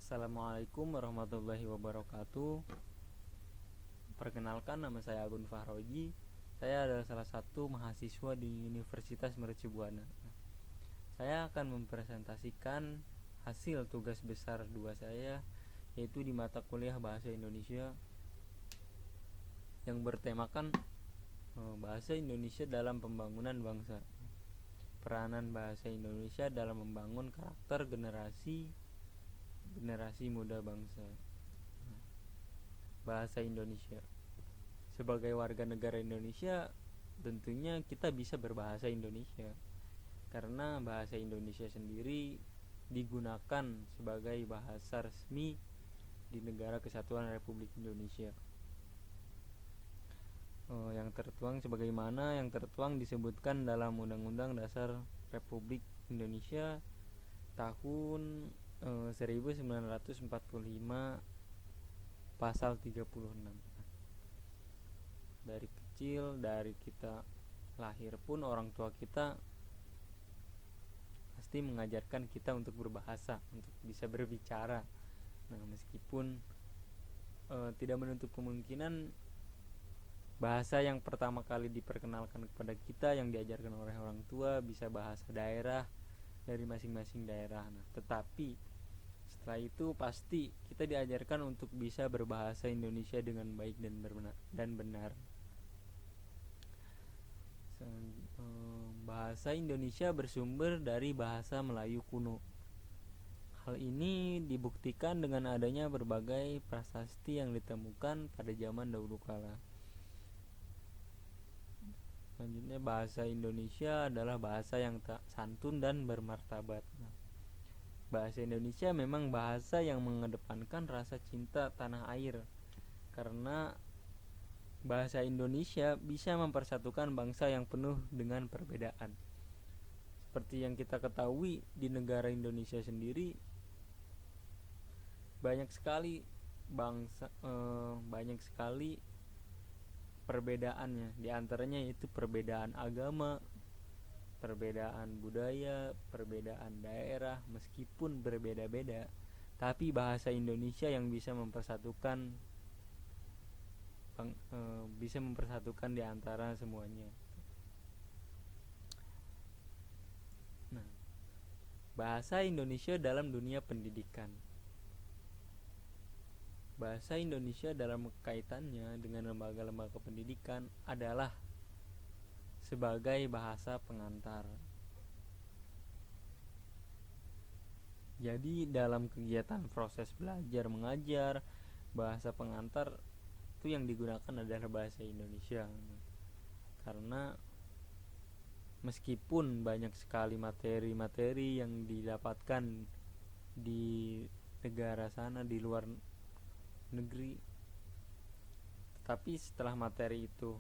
Assalamualaikum warahmatullahi wabarakatuh. Perkenalkan, nama saya Agun Fahroji. Saya adalah salah satu mahasiswa di Universitas Mercu Buana. Saya akan mempresentasikan hasil tugas besar 2 saya, yaitu di mata kuliah Bahasa Indonesia yang bertemakan Bahasa Indonesia dalam Pembangunan Bangsa. Peranan bahasa Indonesia dalam membangun karakter generasi muda bangsa. Bahasa Indonesia. Sebagai warga negara Indonesia, tentunya kita bisa berbahasa Indonesia, karena bahasa Indonesia sendiri digunakan sebagai bahasa resmi di Negara Kesatuan Republik Indonesia. Yang tertuang disebutkan dalam Undang-Undang Dasar Republik Indonesia tahun 1945 pasal 36. Dari kecil, dari kita lahir pun orang tua kita pasti mengajarkan kita untuk berbahasa, untuk bisa berbicara. Nah, meskipun tidak menutup kemungkinan bahasa yang pertama kali diperkenalkan kepada kita yang diajarkan oleh orang tua bisa bahasa daerah dari masing-masing daerah. Nah, tetapi setelah itu pasti kita diajarkan untuk bisa berbahasa Indonesia dengan baik dan benar. Bahasa Indonesia bersumber dari bahasa Melayu kuno. Hal ini dibuktikan dengan adanya berbagai prasasti yang ditemukan pada zaman dahulu kala. Selanjutnya, bahasa Indonesia adalah bahasa yang tak santun dan bermartabat. Bahasa Indonesia memang bahasa yang mengedepankan rasa cinta tanah air, karena bahasa Indonesia bisa mempersatukan bangsa yang penuh dengan perbedaan. Seperti yang kita ketahui, di negara Indonesia sendiri banyak sekali perbedaannya. Di antaranya yaitu perbedaan agama, perbedaan budaya, perbedaan daerah. Meskipun berbeda-beda, tapi bahasa Indonesia yang bisa mempersatukan di antara semuanya. Nah, bahasa Indonesia dalam dunia pendidikan. Bahasa Indonesia dalam kaitannya dengan lembaga-lembaga pendidikan adalah sebagai bahasa pengantar. Jadi dalam kegiatan proses belajar mengajar, bahasa pengantar itu yang digunakan adalah bahasa Indonesia. Karena meskipun banyak sekali materi-materi yang didapatkan di negara sana, di luar negeri, tetapi setelah materi itu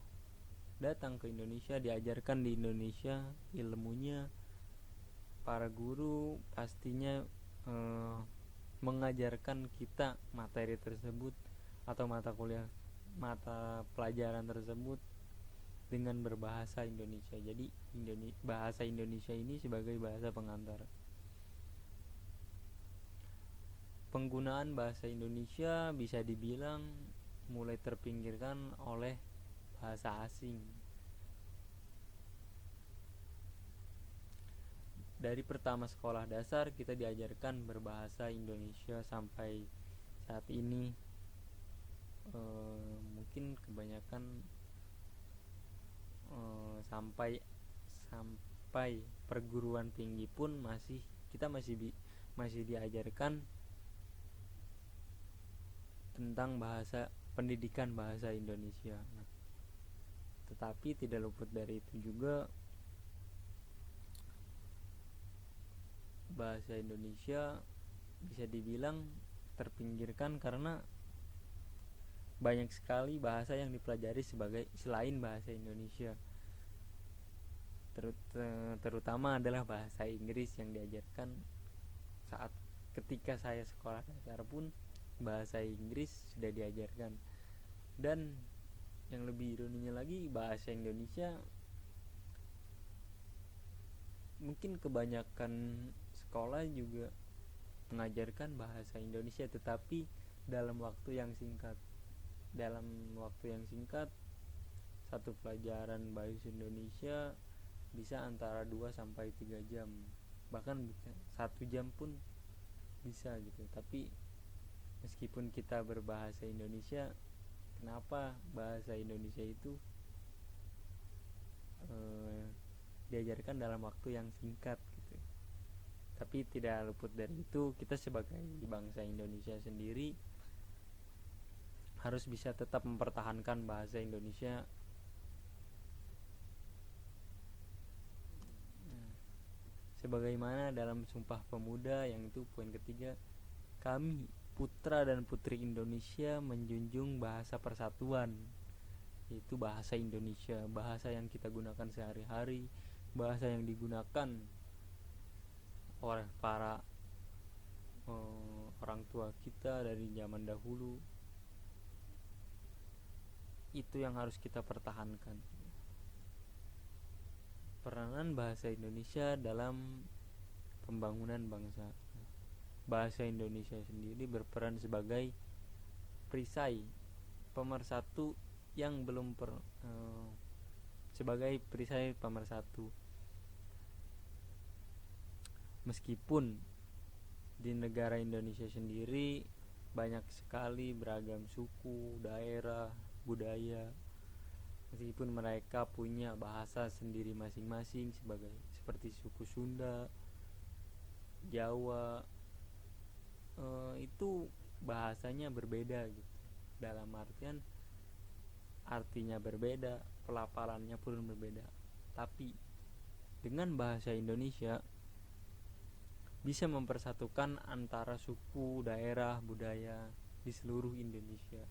datang ke Indonesia, diajarkan di Indonesia ilmunya, para guru pastinya mengajarkan kita materi tersebut atau mata pelajaran tersebut dengan berbahasa Indonesia. Jadi bahasa Indonesia ini sebagai bahasa pengantar. Penggunaan bahasa Indonesia bisa dibilang mulai terpinggirkan oleh bahasa asing. Dari pertama sekolah dasar kita diajarkan berbahasa Indonesia sampai saat ini. Mungkin kebanyakan sampai perguruan tinggi pun kita masih diajarkan tentang pendidikan bahasa Indonesia. Tetapi tidak luput dari itu juga, bahasa Indonesia bisa dibilang terpinggirkan karena banyak sekali bahasa yang dipelajari selain bahasa Indonesia. Terutama adalah bahasa Inggris yang diajarkan ketika saya sekolah dasar pun bahasa Inggris sudah diajarkan. Dan yang lebih ironinya lagi, bahasa Indonesia mungkin kebanyakan sekolah juga mengajarkan bahasa Indonesia, tetapi dalam waktu yang singkat. Satu pelajaran bahasa Indonesia bisa antara 2 sampai 3 jam, bahkan 1 jam pun bisa gitu. Tapi meskipun kita berbahasa Indonesia, kenapa bahasa Indonesia itu diajarkan dalam waktu yang singkat gitu. Tapi tidak luput dari itu, kita sebagai bangsa Indonesia sendiri harus bisa tetap mempertahankan bahasa Indonesia. Sebagaimana dalam Sumpah Pemuda, yang itu poin ketiga, kami putra dan putri Indonesia menjunjung bahasa persatuan, yaitu bahasa Indonesia, bahasa yang kita gunakan sehari-hari, bahasa yang digunakan oleh para orang tua kita dari zaman dahulu. Itu yang harus kita pertahankan. Peranan bahasa Indonesia dalam pembangunan bangsa. Bahasa Indonesia sendiri berperan sebagai perisai pemersatu yang belum sebagai perisai pemersatu. Meskipun di negara Indonesia sendiri banyak sekali beragam suku, daerah, budaya, meskipun mereka punya bahasa sendiri masing-masing, seperti suku Sunda, Jawa, itu bahasanya berbeda gitu. Dalam artian artinya berbeda, pelafalannya pun berbeda. Tapi dengan bahasa Indonesia bisa mempersatukan antara suku, daerah, budaya di seluruh Indonesia.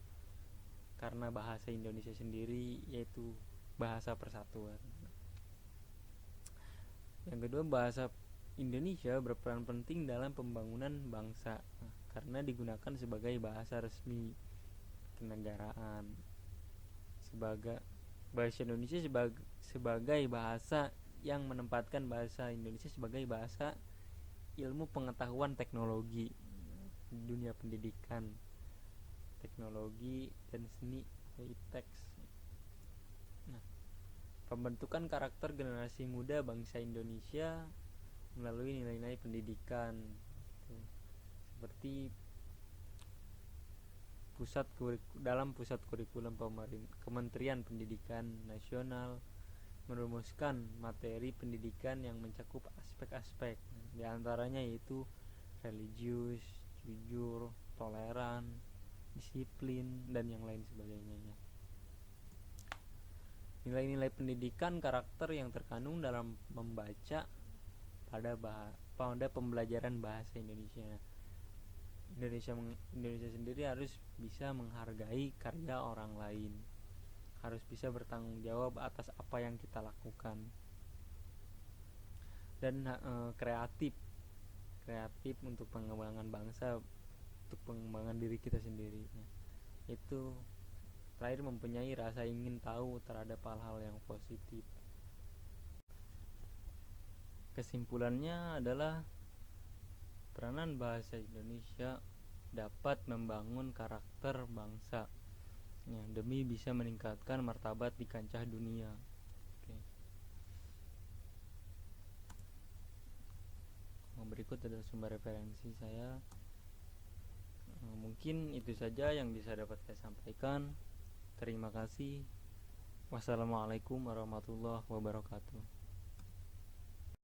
Karena bahasa Indonesia sendiri yaitu bahasa persatuan. Yang kedua, bahasa Indonesia berperan penting dalam pembangunan bangsa karena digunakan sebagai bahasa resmi kenegaraan. Bahasa Indonesia sebagai bahasa yang menempatkan bahasa Indonesia sebagai bahasa ilmu pengetahuan teknologi di dunia pendidikan, teknologi dan seni, ITEX. Pembentukan karakter generasi muda bangsa Indonesia melalui nilai-nilai pendidikan, seperti dalam pusat kurikulum Kementerian Pendidikan Nasional merumuskan materi pendidikan yang mencakup aspek-aspek, di antaranya yaitu religius, jujur, toleran, disiplin, dan yang lain sebagainya. Nilai-nilai pendidikan karakter yang terkandung dalam membaca pada pembelajaran bahasa Indonesia. Indonesia sendiri harus bisa menghargai karya orang lain, harus bisa bertanggung jawab atas apa yang kita lakukan, dan kreatif untuk pengembangan bangsa, untuk pengembangan diri kita sendiri. Itu terakhir, mempunyai rasa ingin tahu terhadap hal-hal yang positif. Kesimpulannya adalah peranan bahasa Indonesia dapat membangun karakter bangsa demi bisa meningkatkan martabat di kancah dunia. Berikut adalah sumber referensi saya. Mungkin itu saja yang bisa dapat saya sampaikan. Terima kasih. Wassalamualaikum warahmatullahi wabarakatuh.